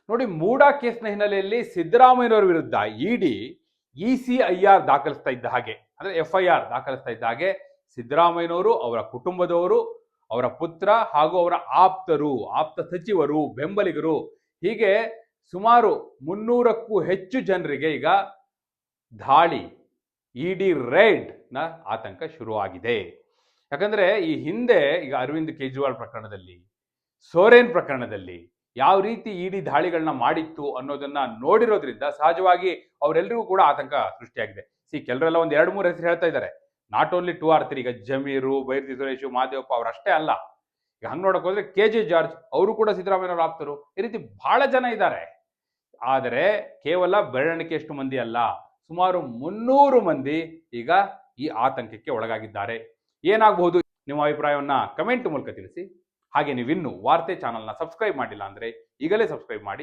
ನೋಡಿ, ಮೂಡಾ ಕೇಸ್ನ ಹಿನ್ನೆಲೆಯಲ್ಲಿ ಸಿದ್ದರಾಮಯ್ಯನವರ ವಿರುದ್ಧ ಇಡಿ ECIR ದಾಖಲಿಸ್ತಾ ಇದ್ದ ಹಾಗೆ, ಅಂದ್ರೆ FIR ದಾಖಲಿಸ್ತಾ ಇದ್ದ ಹಾಗೆ ಸಿದ್ದರಾಮಯ್ಯನವರು, ಅವರ ಕುಟುಂಬದವರು, ಅವರ ಪುತ್ರ ಹಾಗೂ ಅವರ ಆಪ್ತ ಸಚಿವರು, ಬೆಂಬಲಿಗರು, ಹೀಗೆ ಸುಮಾರು 300ಕ್ಕೂ ಹೆಚ್ಚು ಜನರಿಗೆ ಈಗ ದಾಳಿ, ಇಡಿ ರೇಡ್ ನ ಆತಂಕ ಶುರುವಾಗಿದೆ. ಯಾಕಂದ್ರೆ ಈ ಹಿಂದೆ ಈಗ ಅರವಿಂದ್ ಕೇಜ್ರಿವಾಲ್ ಪ್ರಕರಣದಲ್ಲಿ, ಸೋರೇನ್ ಪ್ರಕರಣದಲ್ಲಿ ಯಾವ ರೀತಿ ಇಡಿ ದಾಳಿಗಳನ್ನ ಮಾಡಿತ್ತು ಅನ್ನೋದನ್ನ ನೋಡಿರೋದ್ರಿಂದ ಸಹಜವಾಗಿ ಅವರೆಲ್ಲರಿಗೂ ಕೂಡ ಆತಂಕ ಸೃಷ್ಟಿಯಾಗಿದೆ. ಕೆಲವರೆಲ್ಲ ಒಂದ್ 2-3 ಹೆಸರು ಹೇಳ್ತಾ ಇದ್ದಾರೆ. ನಾಟ್ ಓನ್ಲಿ 2 or 3, ಈಗ ಜಮೀರು, ಬೈರತಿ ಸುರೇಶ್, ಮಾದೇವಪ್ಪ ಅವರಷ್ಟೇ ಅಲ್ಲ. ಈಗ ಹಂಗ್ ನೋಡಕ್ ಹೋದ್ರೆ KJ ಜಾರ್ಜ್ ಅವರು ಕೂಡ ಸಿದ್ದರಾಮಯ್ಯನವರು ಆಪ್ತರು. ಈ ರೀತಿ ಬಹಳ ಜನ ಇದ್ದಾರೆ. ಆದರೆ ಕೇವಲ ಬೆರಳಿಕೆಯಷ್ಟು ಮಂದಿ ಅಲ್ಲ, ಸುಮಾರು 300 ಮಂದಿ ಈಗ ಈ ಆತಂಕಕ್ಕೆ ಒಳಗಾಗಿದ್ದಾರೆ. ಏನಾಗಬಹುದು? ನಿಮ್ಮ ಅಭಿಪ್ರಾಯವನ್ನ ಕಮೆಂಟ್ ಮೂಲಕ ತಿಳಿಸಿ. ಹಾಗೆ ನೀವಿನ್ನೂ ವಾರ್ತೆ ಚಾನಲ್ನ ಸಬ್ಸ್ಕ್ರೈಬ್ ಮಾಡಿಲ್ಲ ಅಂದ್ರೆ ಈಗಲೇ ಸಬ್ಸ್ಕ್ರೈಬ್ ಮಾಡಿ.